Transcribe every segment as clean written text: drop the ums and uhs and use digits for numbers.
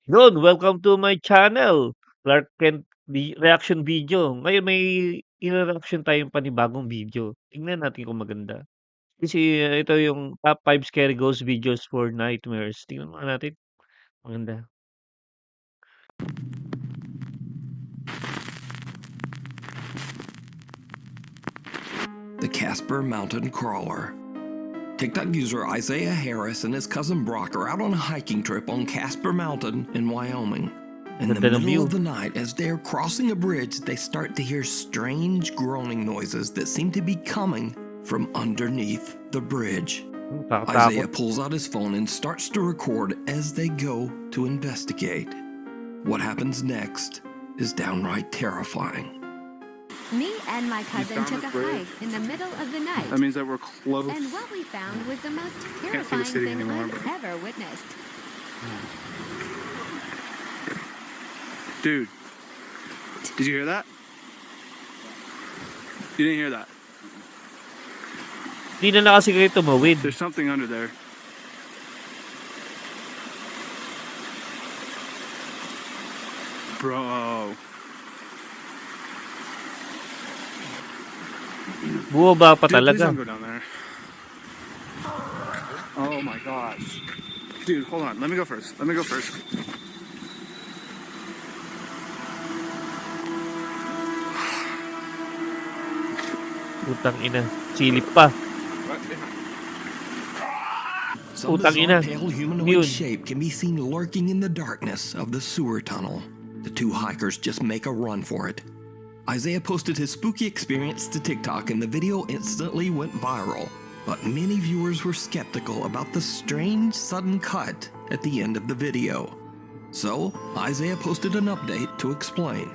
Yun, welcome to my channel, Clark Kent reaction video. Ngayon may ire-reaction tayong panibagong video. Tingnan natin kung maganda. Kasi ito yung top 5 scary ghost videos for nightmares. Tingnan muna natin, maganda. The Casper Mountain Crawler. TikTok user Isaiah Harris and his cousin Brock are out on a hiking trip on Casper Mountain in Wyoming. In the Ganda ng middle view. of the night, as they're crossing a bridge, they start to hear strange groaning noises that seem to be coming from underneath the bridge. Isaiah Nakakatakot. pulls out his phone and starts to record as they go to investigate. What happens next is downright terrifying. Me and my cousin took a hike in the middle of the night. That means that we're close. And what we found was the most Can't see the terrifying city thing anymore, I've but- ever witnessed. Dude, did you hear that? You didn't hear that. Di na kasi kayo tumawid. There's something under there. Bro. Bumaba pa Dude, please talaga. don't go down there. Oh my gosh. Dude, hold on. Let me go first. Let me go first. Putang ina. Silip pa. Some Putang ina. bizarre pale humanoid Yun. shape can be seen lurking in the darkness of the sewer tunnel. The two hikers just make a run for it. Isaiah posted his spooky experience to TikTok and the video instantly went viral. But many viewers were skeptical about the strange sudden cut at the end of the video. So, Isaiah posted an update to explain.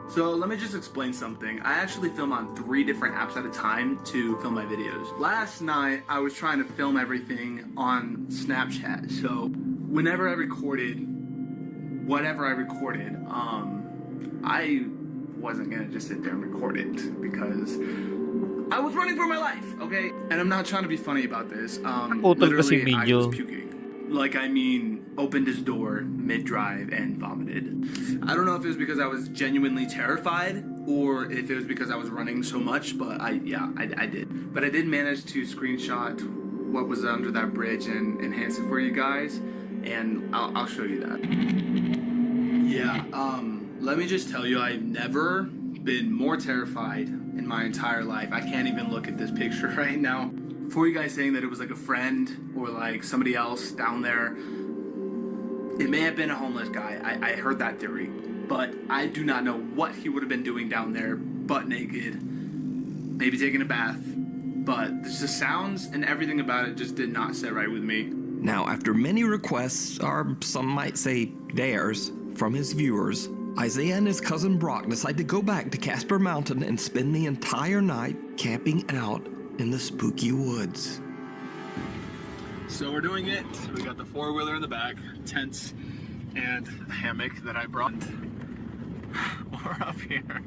So let me just explain something. I actually film on 3 different apps at a time to film my videos. Last night, I was trying to film everything on Snapchat. So whenever I recorded, whatever I recorded, I wasn't gonna just sit there and record it because I was running for my life, okay? And I'm not trying to be funny about this. Putol kasi Literally, I video. was puking. Like, I mean, opened his door mid-drive and vomited. I don't know if it was because I was genuinely terrified or if it was because I was running so much, but I did. But I did manage to screenshot what was under that bridge and enhance it for you guys, and I'll show you that. Yeah, let me just tell you, I've never been more terrified in my entire life. I can't even look at this picture right now. For you guys saying that it was like a friend or like somebody else down there, it may have been a homeless guy. I heard that theory. But I do not know what he would have been doing down there, butt naked, maybe taking a bath. But the sounds and everything about it just did not sit right with me. Now, after many requests, or some might say dares, from his viewers, Isaiah and his cousin Brock decide to go back to Casper Mountain and spend the entire night camping out in the spooky woods. So we're doing it. We got the 4-wheeler in the back, tents, and a hammock that I brought. We're up here.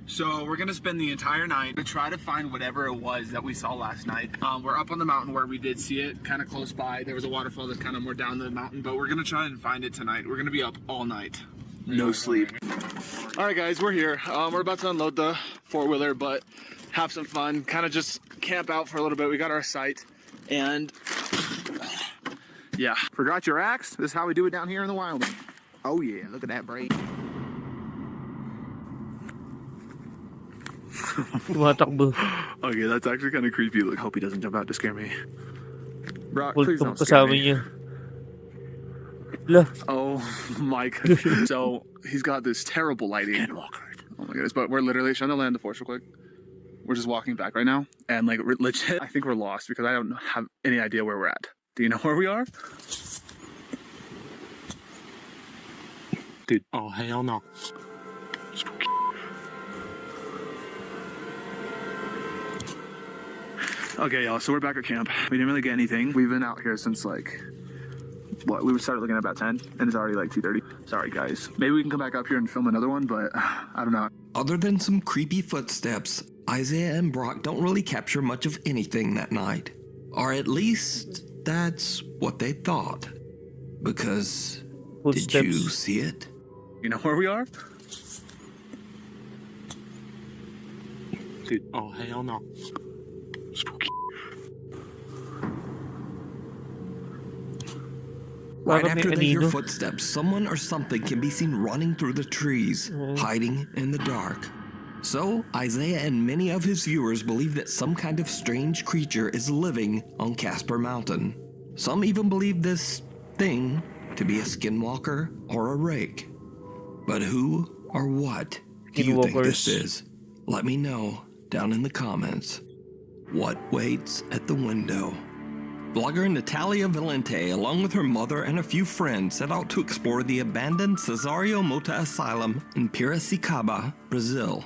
So we're gonna spend the entire night to try to find whatever it was that we saw last night. We're up on the mountain where we did see it, kind of close by. There was a waterfall that's kind of more down the mountain, but we're gonna try and find it tonight. We're gonna be up all night. No sleep. All right, guys, we're here. We're about to unload the 4-wheeler, but have some fun. Kind of just camp out for a little bit. We got our site, and yeah. Forgot your axe? This is how we do it down here in the Wyoming. Oh yeah, look at that braid. Tumatakbo. Okay, that's actually kind of creepy. Look, hope he doesn't jump out to scare me. Brock, please Kultong don't scare kasama me. niya. La. Oh my goodness. So he's got this terrible lighting. Oh my goodness. But we're literally trying to land the force real quick. We're just walking back right now. And like legit, I think we're lost because I don't have any idea where we're at. Do you know where we are? Dude, oh hell no. Okay, y'all, so we're back at camp. We didn't really get anything. We've been out here since like, what, we started looking at about 10 and it's already like 2:30. Sorry guys. Maybe we can come back up here and film another one, but I don't know. Other than some creepy footsteps, Isaiah and Brock don't really capture much of anything that night. Or at least, that's what they thought. Because Did you Footsteps. see it? You know where we are? Dude, oh hell no. Spooky. Right Parang may after they hear anino. footsteps, someone or something can be seen running through the trees, hiding in the dark. So, Isaiah and many of his viewers believe that some kind of strange creature is living on Casper Mountain. Some even believe this thing to be a skinwalker or a rake. But who or what do you think this Skinwalkers. is? Let me know down in the comments. What waits at the window? Blogger Natalia Valente, along with her mother and a few friends, set out to explore the abandoned Cesario Mota Asylum in Piracicaba, Brazil.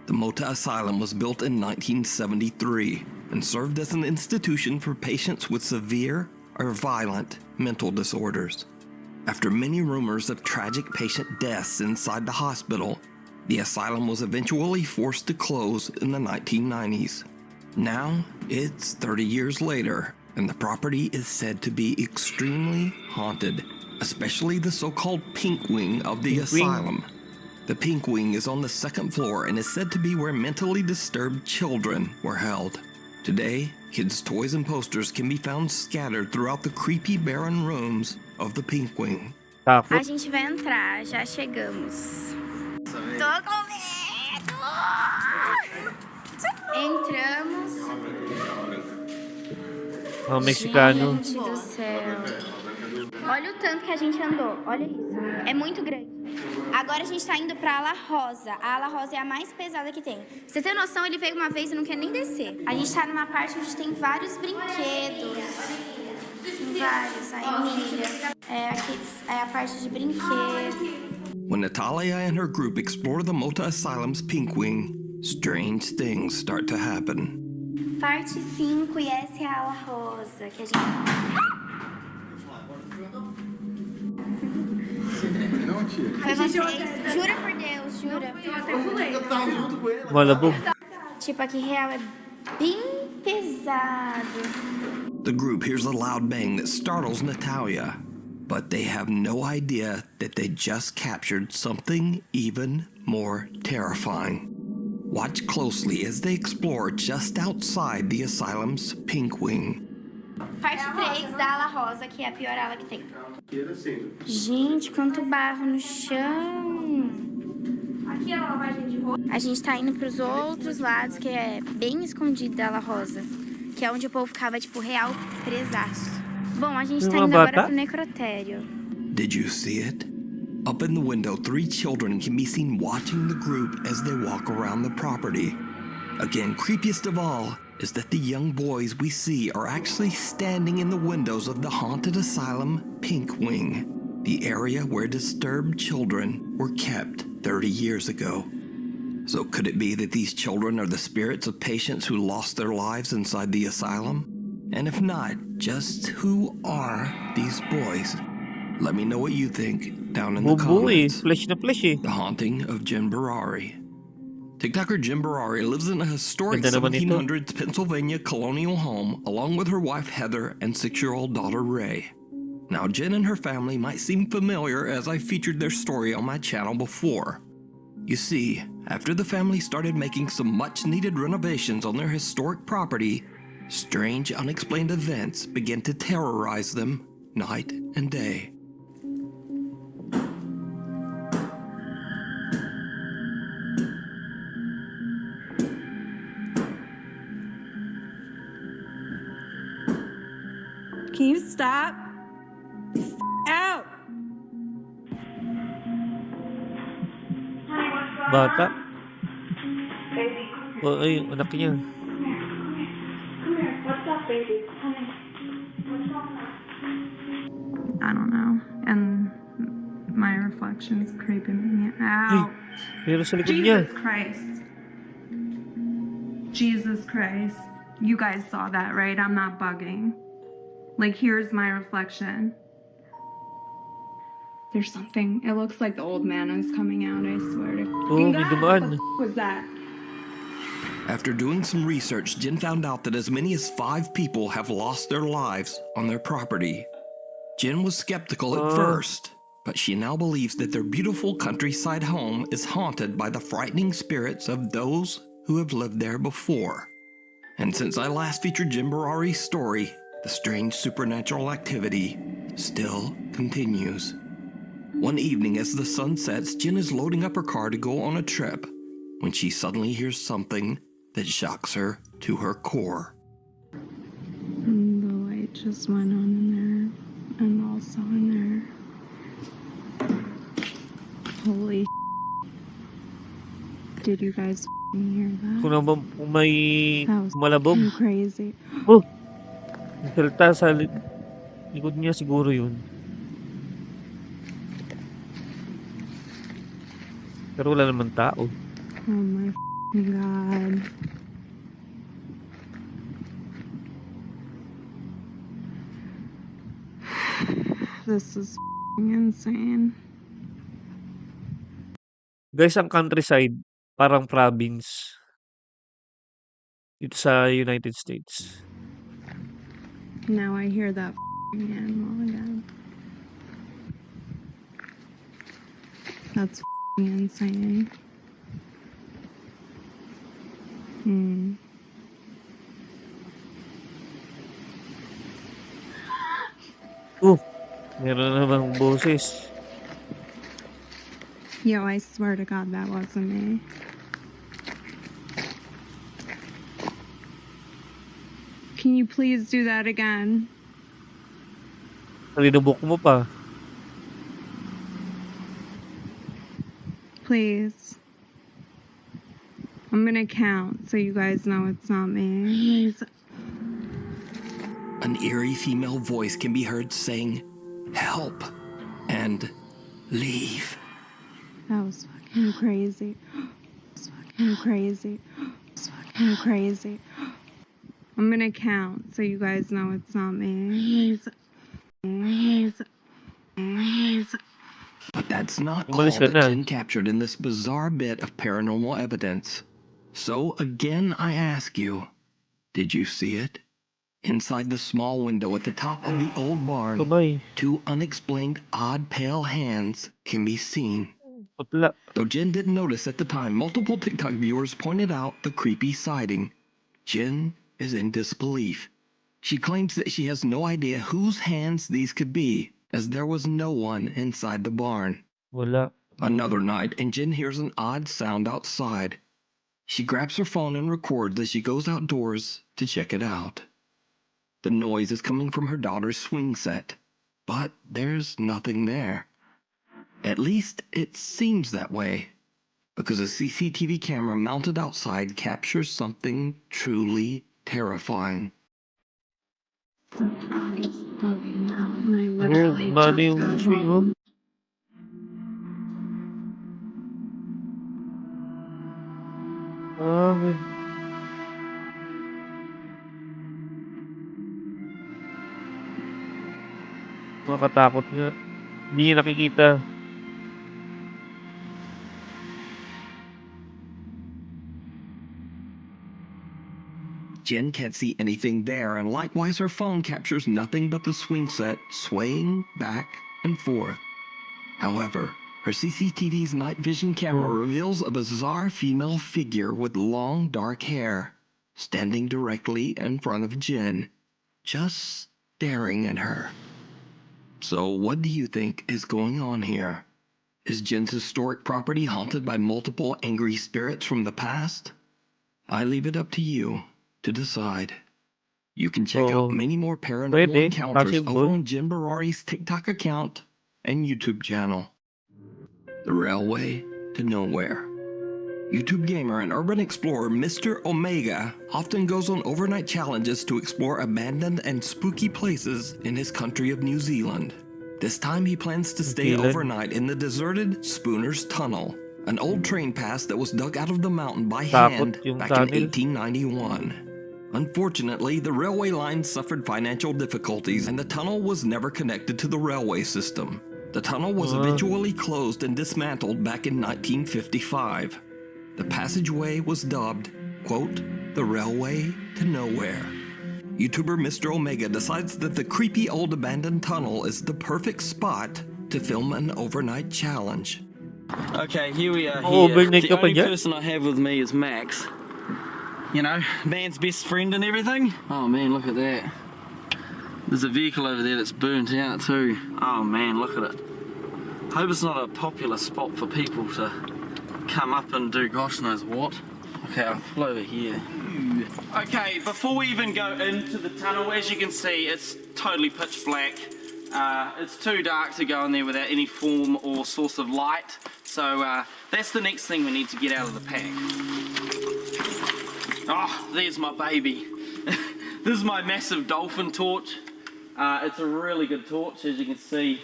The Mota Asylum was built in 1973 and served as an institution for patients with severe or violent mental disorders. After many rumors of tragic patient deaths inside the hospital, the asylum was eventually forced to close in the 1990s. Now, it's 30 years later, and the property is said to be extremely haunted, especially the so-called Pink Wing of the Pink Wing? asylum. The Pink Wing is on the second floor and is said to be where mentally disturbed children were held. Today, kids' toys and posters can be found scattered throughout the creepy, barren rooms of the Pink Wing. A Takot. gente vai entrar, já chegamos. Tô com medo! Entramos. Mga Mexicano. Gente do céu. Olha o tanto que a gente andou. Olha isso. É muito grande. Agora a gente tá indo pra Ala Rosa. A Ala Rosa é a mais pesada que tem. Pra você ter noção, ele veio uma vez e não quer nem descer. A gente tá numa parte onde tem vários brinquedos. Tem vários. Aí, Emília. Aqui é a parte de brinquedos. When Natalia and her group explore the Mota Asylum's Pink Wing, strange things start to happen. Parte 5 e essa é a Ala Rosa. Que a gente... Foi vocês. Jura por Deus, jura. Malabog. Tipo, aqui real é bem pesado. The group hears a loud bang that startles Natalia, but they have no idea that they just captured something even more terrifying. Watch closely as they explore just outside the asylum's Pink Wing. Parte 3 da Ala Rosa, que é a pior ala que tem. Gente, quanto barro no chão. Aqui é a lavagem de roupa. A gente tá indo pros outros lados, que é bem escondido da Ala Rosa. Que é onde o povo ficava, tipo, real presaço. Bom, a gente tá Uma indo agora bata? pro necrotério. Did you see it? Up in the window, 3 children can be seen watching the group as they walk around the property. Again, creepiest of all is that the young boys we see are actually standing in the windows of the haunted asylum Pink Wing, the area where disturbed children were kept 30 years ago. So could it be that these children are the spirits of patients who lost their lives inside the asylum? And if not, just who are these boys? Let me know what you think down in the Bubu eh. comments. Flesh na flesh eh. The Haunting of Jim Barari. TikToker Jim Barari lives in a historic Ganda naman ito. 1700s Pennsylvania colonial home along with her wife Heather and 6-year-old daughter Ray. Now, Jen and her family might seem familiar as I featured their story on my channel before. You see, after the family started making some much-needed renovations on their historic property, strange unexplained events began to terrorize them night and day. Can you stop? Out! Bata. Oh, ay, anak niya. I don't know. And my reflection's creeping me out. Pero sa likod niya. Jesus Christ. Jesus Christ. You guys saw that, right? I'm not bugging. Like, here's my reflection. There's something. It looks like the old man is coming out, I swear to Oh, may God. dumaan. What the f- was that? After doing some research, Jen found out that as many as 5 people have lost their lives on their property. Jen was skeptical at first, but she now believes that their beautiful countryside home is haunted by the frightening spirits of those who have lived there before. And since I last featured Jin Barari's story, the strange supernatural activity still continues. One evening as the sun sets, Jin is loading up her car to go on a trip when she suddenly hears something that shocks her to her core. And the light just went on in there, and also in there. Holy did you guys hear Kung that? naman kung may That was malabog. crazy. Oh! May salita sa likod niya siguro yun. Pero wala naman tao. Oh my god. This is insane. Guys, ang countryside, parang province dito sa United States. Now I hear that animal again. That's insane. Oh! Meron na namang boses. Yo, I swear to God that wasn't me. Can you please do that again? Palinubok mo pa. Please. I'm gonna count so you guys know it's not me. Please. An eerie female voice can be heard saying, "Help," and "Leave." That was fucking crazy. It's fucking crazy. It's fucking crazy. I'm gonna count so you guys know it's not me. Please. Please. But that's not all Umalis ka that na. Jin captured in this bizarre bit of paranormal evidence. So again I ask you, did you see it? Inside the small window at the top of the old barn, Kamay. two unexplained odd pale hands can be seen. Putla. Though Jin didn't notice at the time, multiple TikTok viewers pointed out the creepy sighting. Jin is in disbelief. She claims that she has no idea whose hands these could be, as there was no one inside the barn. Wala. Another night, and Jin hears an odd sound outside. She grabs her phone and records as she goes outdoors to check it out. The noise is coming from her daughter's swing set, but there's nothing there. At least it seems that way, because a CCTV camera mounted outside captures something truly terrifying. Weird. Mano yung swing, oh. Grabe. Nakakatakot nga. Hindi niya nakikita. Jen can't see anything there, and likewise her phone captures nothing but the swing set swaying back and forth. However, her CCTV's night vision camera reveals a bizarre female figure with long dark hair, standing directly in front of Jen, just staring at her. So what do you think is going on here? Is Jen's historic property haunted by multiple angry spirits from the past? I leave it up to you to decide. You can check out many more paranormal Pwede. encounters over Possible. on Jim Barari's TikTok account and YouTube channel. The Railway to Nowhere. YouTube gamer and urban explorer Mr. Omega often goes on overnight challenges to explore abandoned and spooky places in his country of New Zealand. This time he plans to stay Zealand. overnight in the deserted Spooner's Tunnel, an old train pass that was dug out of the mountain by Takot hand yung back in tunnel. 1891. Unfortunately, the railway line suffered financial difficulties and the tunnel was never connected to the railway system. The tunnel was eventually closed and dismantled back in 1955. The passageway was dubbed, quote, the Railway to Nowhere. YouTuber Mr. Omega decides that the creepy old abandoned tunnel is the perfect spot to film an overnight challenge. Okay, here we are. Oh, Here. overnight The ka pa only dyan? person I have with me is Max. You know, man's best friend and everything. Oh man, look at that. There's a vehicle over there that's burnt out too. Oh man, look at it. Hope it's not a popular spot for people to come up and do gosh knows what. Okay, I'll pull over here. Okay, before we even go into the tunnel, as you can see, it's totally pitch black. It's too dark to go in there without any form or source of light. So that's the next thing we need to get out of the pack. Oh, there's my baby. This is my massive dolphin torch. It's a really good torch, as you can see.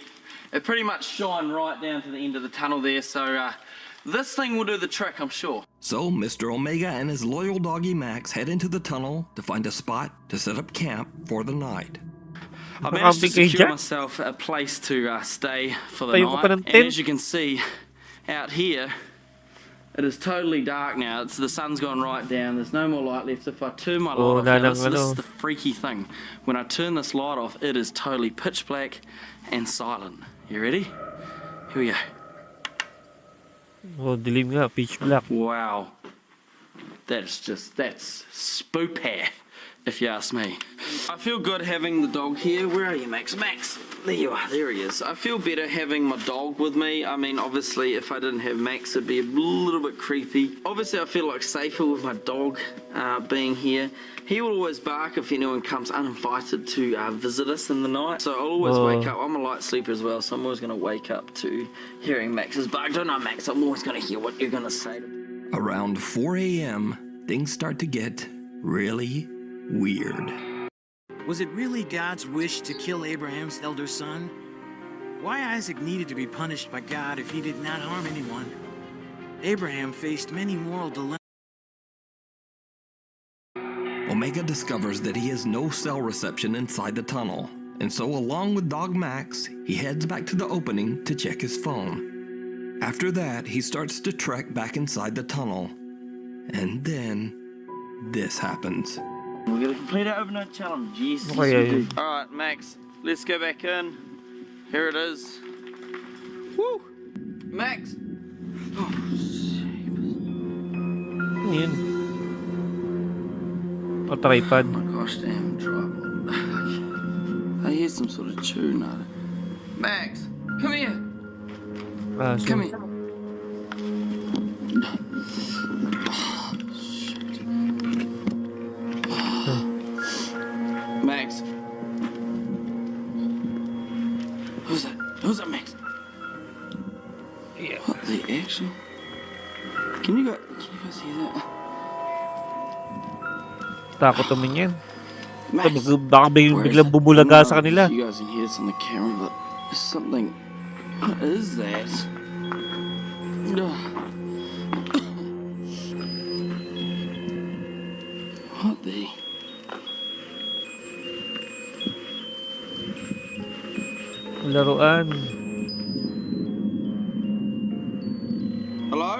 It pretty much shone right down to the end of the tunnel there, so this thing will do the trick, I'm sure. So Mr. Omega and his loyal doggy Max head into the tunnel to find a spot to set up camp for the night. I managed to Camping kayo secure dyan? myself a place to stay for the Tayo ka pa night. ng And tent? as you can see, out here, it is totally dark now. The sun's gone right down. There's no more light left. If I turn my light Oh, off, now, nanang this is ano. the freaky thing. When I turn this light off, it is totally pitch black and silent. You ready? Here we go. Oh, dilim nga, pitch black. Wow. That's spoopy, if you ask me. I feel good having the dog here. Where are you, Max? Max! There you are, there he is. I feel better having my dog with me. I mean, obviously, if I didn't have Max, it'd be a little bit creepy. Obviously, I feel like safer with my dog being here. He will always bark if anyone comes uninvited to visit us in the night. So I'll always wake up. I'm a light sleeper as well, so I'm always going to wake up to hearing Max's bark. Don't know, Max. I'm always going to hear what you're going to say to me. Around 4 a.m., things start to get really weird. Was it really God's wish to kill Abraham's elder son? Why Isaac needed to be punished by God if he did not harm anyone? Abraham faced many moral dilemmas. Omega discovers that he has no cell reception inside the tunnel, and so along with dog Max, he heads back to the opening to check his phone. After that, he starts to trek back inside the tunnel. And then, this happens. We're going to complete our overnight challenge. Yes, Okay, yeah, we do. Alright, Max, let's go back in. Here it is. Woo! Max! Oh, Ano yun? Oh, tripod. my gosh, damn tripod. I hear some sort of tune out of it. Max, come here. Ah, so, Come here. Max. Who's that? Who's that, Max? Yeah. What the actual? Can you guys hear that? Takot naman yan. Max. Baka Where is biglang it? bumulaga I sa don't know kanila. if you guys can hear this on the camera, but there's something. What is that? Ugh. What the? Laruan. Hello?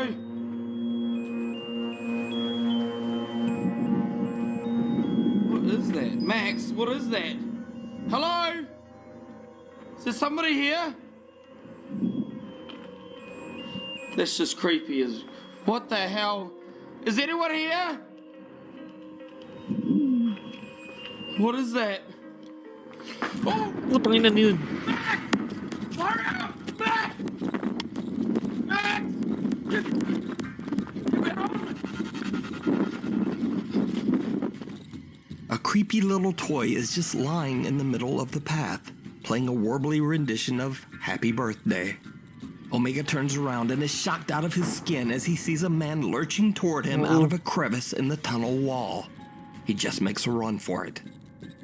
What is that? Max, what is that? Hello? Is there somebody here? That's just creepy as... What the hell? Is anyone here? What is that? Oh! Putang ina yun. Hurry up! Max! Max! A creepy little toy is just lying in the middle of the path, playing a warbly rendition of Happy Birthday. Omega turns around and is shocked out of his skin as he sees a man lurching toward him out of a crevice in the tunnel wall. He just makes a run for it.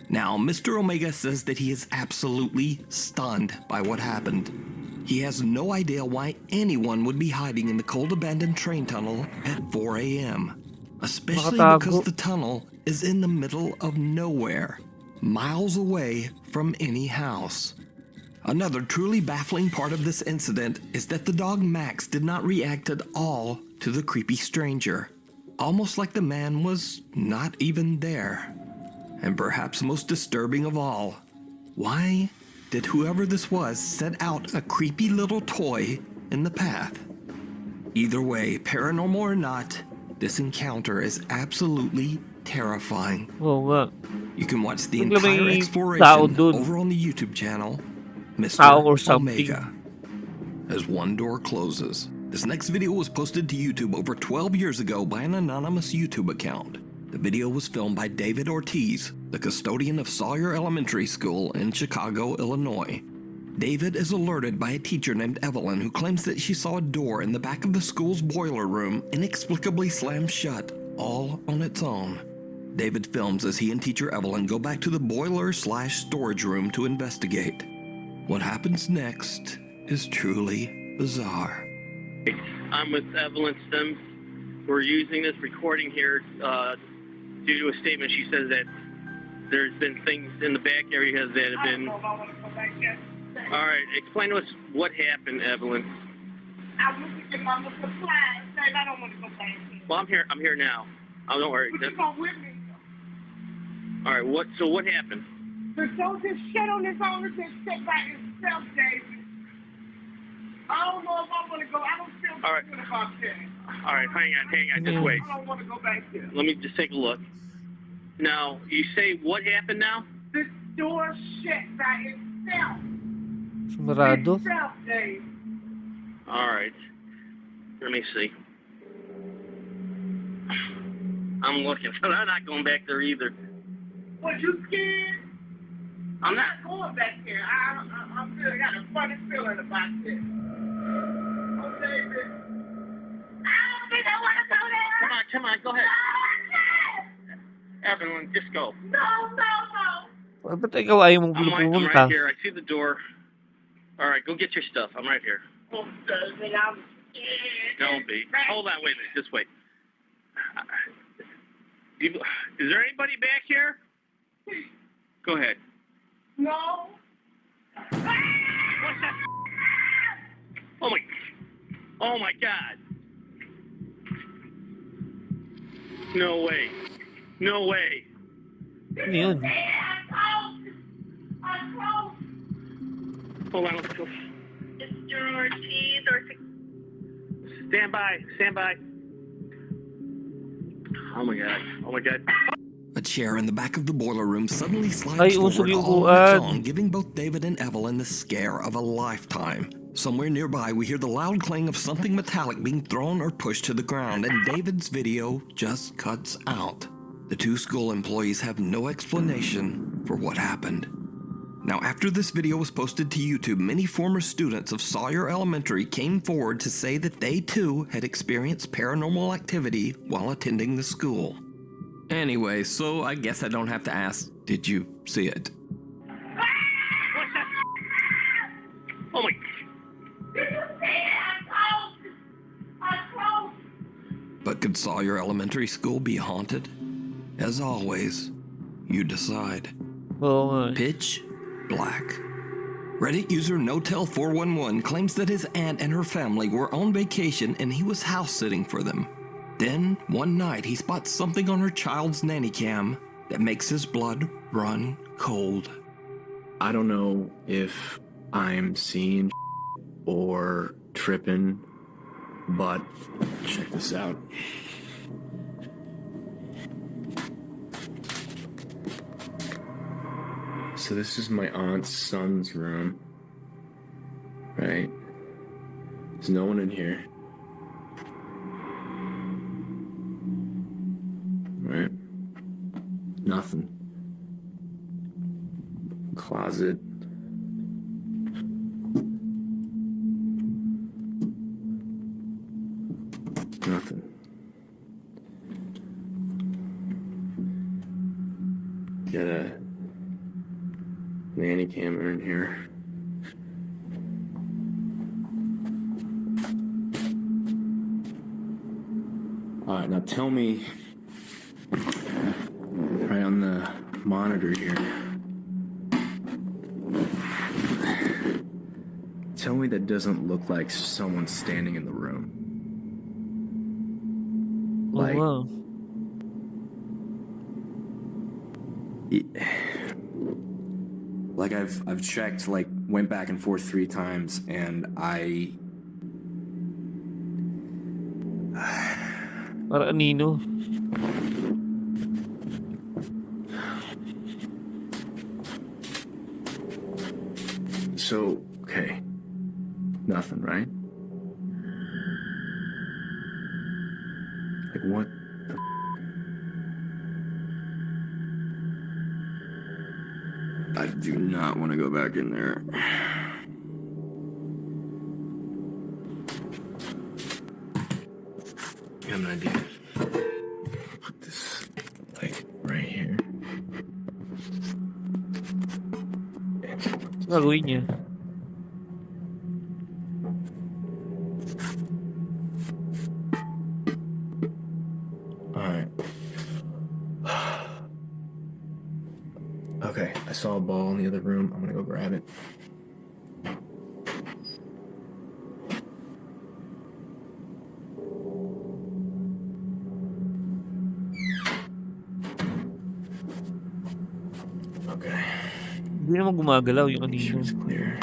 Now, Mr. Omega says that he is absolutely stunned by what happened. He has no idea why anyone would be hiding in the cold abandoned train tunnel at 4 a.m. Especially Makatago. because the tunnel is in the middle of nowhere, miles away from any house. Another truly baffling part of this incident is that the dog Max did not react at all to the creepy stranger, almost like the man was not even there. And perhaps most disturbing of all, why did whoever this was set out a creepy little toy in the path? Either way, paranormal or not, this encounter is absolutely terrifying. Oo nga. You can watch the Bigla may entire tao exploration dun. over on the YouTube channel, Tao Mr. or something. Omega. As one door closes. This next video was posted to YouTube over 12 years ago by an anonymous YouTube account. The video was filmed by David Ortiz, the custodian of Sawyer Elementary School in Chicago, Illinois. David is alerted by a teacher named Evelyn who claims that she saw a door in the back of the school's boiler room inexplicably slam shut, all on its own. David films as he and teacher Evelyn go back to the boiler/storage room to investigate. What happens next is truly bizarre. I'm with Evelyn Sims. We're using this recording here due to a statement. She says that there's been things in the back area that have been... All right, explain to us what happened, Evelyn. I was looking at my supplies, and I don't want to go back there. Well, I'm here now. Oh, don't worry. But you come with me. All right, what happened? The soldier shit on his own and just sit by himself, David. I don't know if I want to go. I don't feel good about that. All right, hang on, just wait. I don't want to go back there. Let me just take a look. Now, you say what happened now? The door shut by itself. Sarado. Itself, Dave. All right. Let me see. I'm looking, but I'm not going back there either. Was you scared? I'm not. Going back there. I'm good. I got a funny feeling about this. Oh, David. I don't think I want to go there. Come on, go ahead. Evelyn, just go. No. Ba't ikaw ayaw mong I'm pumunta? right here. I see the door. All right, go get your stuff. I'm right here. Oh, David, I'm scared. Don't be. Hold on, wait a minute. Just wait. Is there anybody back here? Go ahead. No. What's that? Oh my God. No way. Ano yun? Hold on, let's go. Mr. Ortiz or... Stand by. Oh my God. A chair in the back of the boiler room suddenly slides Ay, forward usog yung all on its upuan. own, giving both David and Evelyn the scare of a lifetime. Somewhere nearby, we hear the loud clang of something metallic being thrown or pushed to the ground, and David's video just cuts out. The two school employees have no explanation for what happened. Now, after this video was posted to YouTube, many former students of Sawyer Elementary came forward to say that they too had experienced paranormal activity while attending the school. Anyway, so I guess I don't have to ask, did you see it? What's that? Oh my. But could Sawyer Elementary School be haunted? As always, you decide. Oo nga. Pitch black. Reddit user Notel411 claims that his aunt and her family were on vacation and he was house sitting for them. Then, one night, he spots something on her child's nanny cam that makes his blood run cold. I don't know if I'm seeing or tripping, but check this out. So this is my aunt's son's room, right? There's no one in here. Right? Nothing. Closet. Nothing. Got a nanny camera in here. Alright, now tell me, right on the monitor here, tell me that doesn't look like someone standing in the room. Like, Oo nga. Like I've checked, like went back and forth 3 times, and Para anino. So, okay. Nothing, right? Like, what the I do not want to go back in there. I have an idea. Put this, like, right here. Gagawin niya. Alright. Okay, I saw a ball in the other room. I'm gonna go grab it. Okay. Hindi naman gumagalaw yung Sure anino. it's clear.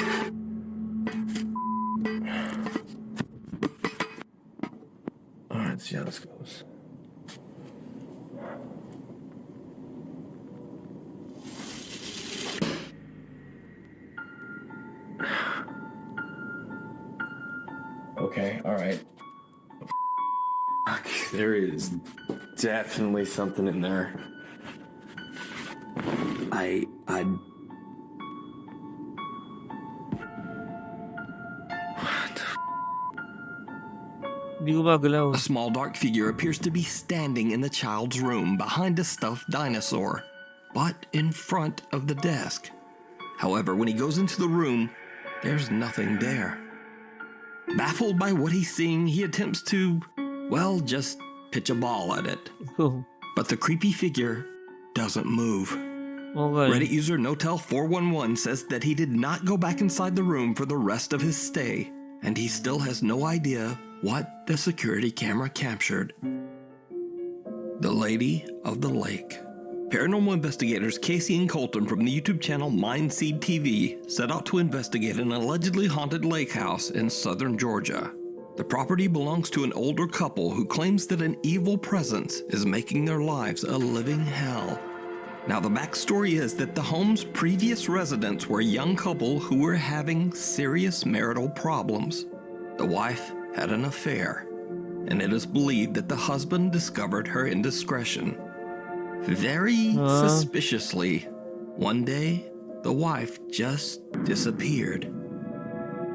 Alright, let's see how this goes. Okay, alright. There is definitely something in there. I Hindi gumagalaw. A small dark figure appears to be standing in the child's room behind a stuffed dinosaur, but in front of the desk. However, when he goes into the room, there's nothing there. Baffled by what he's seeing, he attempts to, well, just pitch a ball at it. Oh, But the creepy figure doesn't move. okay. Reddit user Notel411 says that he did not go back inside the room for the rest of his stay, and he still has no idea what the security camera captured. The Lady of the Lake. Paranormal investigators Casey and Colton from the YouTube channel Mindseed TV set out to investigate an allegedly haunted lake house in southern Georgia. The property belongs to an older couple who claims that an evil presence is making their lives a living hell. Now, the backstory is that the home's previous residents were a young couple who were having serious marital problems. The wife had an affair, and it is believed that the husband discovered her indiscretion. Very suspiciously, one day, the wife just disappeared.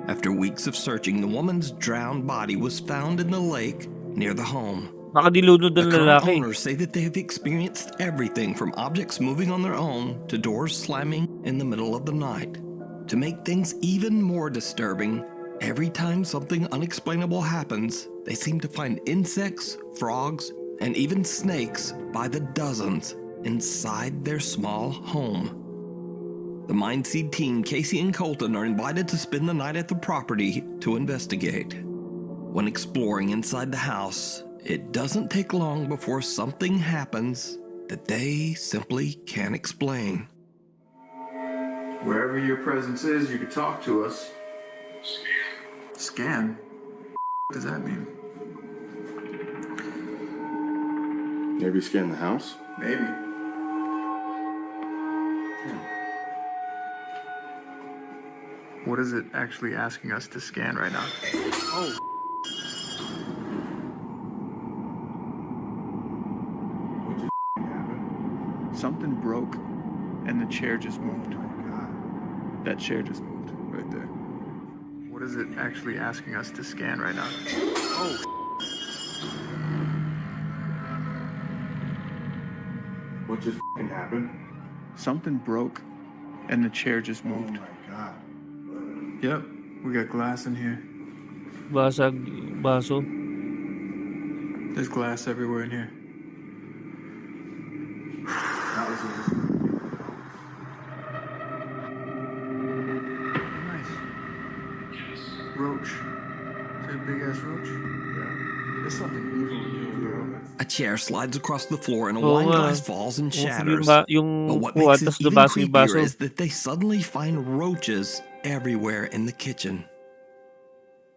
After weeks of searching, the woman's drowned body was found in the lake near the home. Nakadilunod The ng current lalaki. owners say that they have experienced everything from objects moving on their own to doors slamming in the middle of the night. To make things even more disturbing, every time something unexplainable happens, they seem to find insects, frogs, and even snakes by the dozens inside their small home. The Mindseed team, Casey and Colton, are invited to spend the night at the property to investigate. When exploring inside the house, it doesn't take long before something happens that they simply can't explain. Wherever your presence is, you can talk to us. Scan? What does that mean? Maybe scan the house? Maybe. What is it actually asking us to scan right now? Oh. What just happened? Something broke and the chair just moved. Oh my God. That chair just moved right there. What is it actually asking us to scan right now? Oh. What just happened? Something broke and the chair just moved. Oh my God. Yep, we got glass in here. Basag, baso. There's glass everywhere in here. That was Nice. Roach. Is that a big ass roach? Yeah. There's something evil in you, bro. A A chair slides across the floor and a Oo wine nga. glass falls and Umusog yung shatters. yung But what upuan makes it ta's even nabasag yung creepier baso. is that they suddenly find roaches everywhere in the kitchen.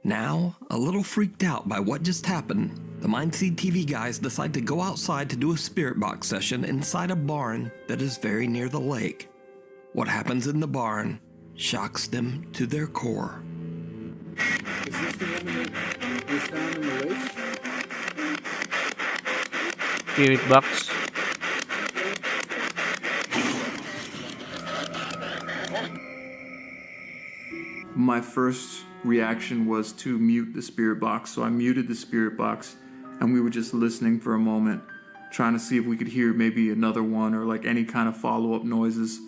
Now, a little freaked out by what just happened, the Mindseed TV guys decide to go outside to do a spirit box session inside a barn that is very near the lake. What happens in the barn shocks them to their core. Is this the one that was found in the lake? Spirit box. My first reaction was to mute the spirit box, so I muted the spirit box, and we were just listening for a moment, trying to see if we could hear maybe another one or like any kind of follow-up noises.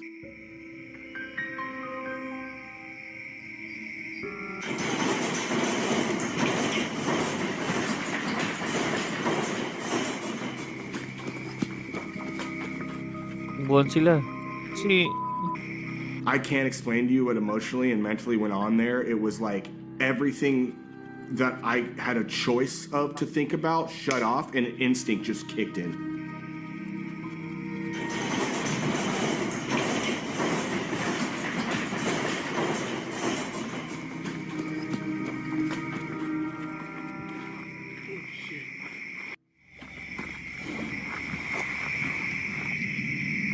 Buwan sila. Kasi I can't explain to you what emotionally and mentally went on there. It was like everything that I had a choice of to think about shut off and instinct just kicked in.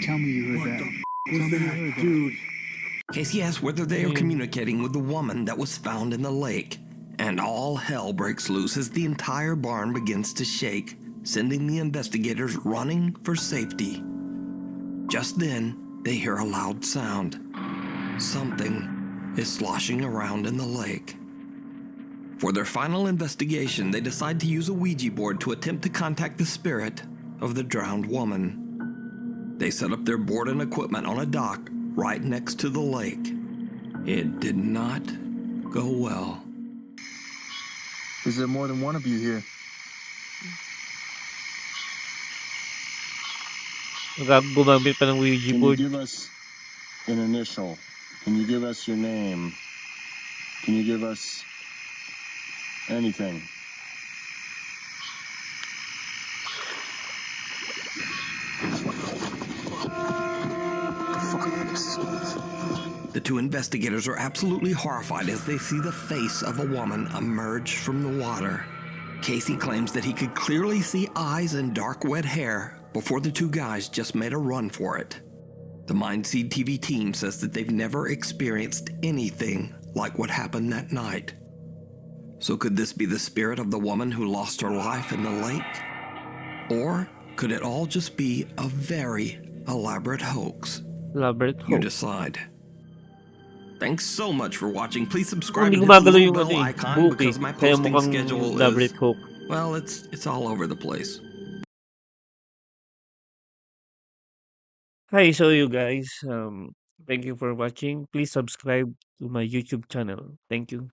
Tell me you heard that. Tell me you heard that. Dude. Casey asks whether they are communicating with the woman that was found in the lake, and all hell breaks loose as the entire barn begins to shake, sending the investigators running for safety. Just then, they hear a loud sound. Something is sloshing around in the lake. For their final investigation, they decide to use a Ouija board to attempt to contact the spirit of the drowned woman. They set up their board and equipment on a dock right next to the lake. It did not go well. Is there more than one of you here? gumamit pa ng Ouija Can you board. give us an initial? Can you give us your name? Can you give us anything? The two investigators are absolutely horrified as they see the face of a woman emerge from the water. Casey claims that he could clearly see eyes and dark wet hair before the two guys just made a run for it. The Mindseed TV team says that they've never experienced anything like what happened that night. So could this be the spirit of the woman who lost her life in the lake? Or could it all just be a very elaborate hoax? Elaborate You hoax. decide. Thanks so much for watching. Please Kung subscribe hindi and hit the gumagalaw little yung bell ano icon book because my kaya posting mukhang schedule is, elaborate hoax. well, it's all over the place. Hi, so you guys, thank you for watching. Please subscribe to my YouTube channel. Thank you.